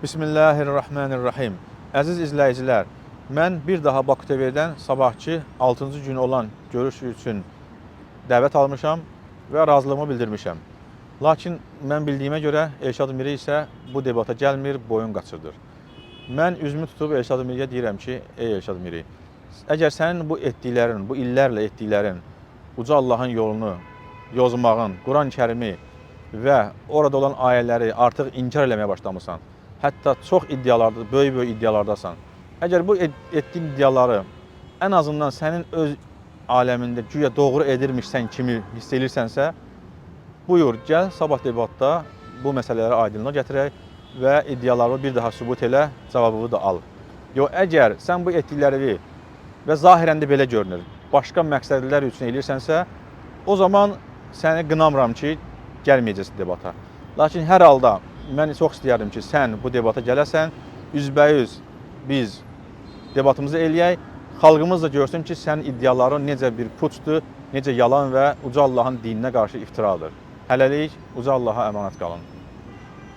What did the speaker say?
Bismillahirrahmanirrahim. Əziz izləyicilər, mən bir daha Baku TV-dən sabahki 6-cı gün olan görüş üçün dəvət almışam və razılığımı bildirmişəm. Lakin mən bildiyimə görə Elşad Miri isə bu debata gəlmir, boyun qaçırdır. Mən üzümü tutub Elşad Miriyə deyirəm ki, ey Elşad Miri, əgər sənin bu etdiklərin, bu illərlə etdiklərin Uca Allahın yolunu yozmağın, Quran-Kərimi və orada olan ayələri artıq inkar eləməyə başlamısan, hətta çox iddialarda, böyük iddialardasan. Əgər bu etdiyin iddiaları ən azından sənin öz aləmində güya doğru edirmişsən kimi hiss edirsənsə, buyur, gəl sabah debatda bu məsələləri aydınlığa gətirək və iddialarını bir daha sübut elə, cavabını da al. Yox, əgər sən bu etdikləri və zahirən də belə görünür, başqa məqsədlər üçün edirsənsə, o zaman səni qınamıram ki, gəlməyəcəksin debata. Lakin hər halda mən çox istəyərdim ki, sən bu debata gələsən, üzbəyüz biz debatımızı eləyək, xalqımız da görsün ki, sənin iddiaların necə bir puçdur, necə yalan və Uca Allahın dininə qarşı iftiradır. Hələlik Uca Allaha əmanət qalın.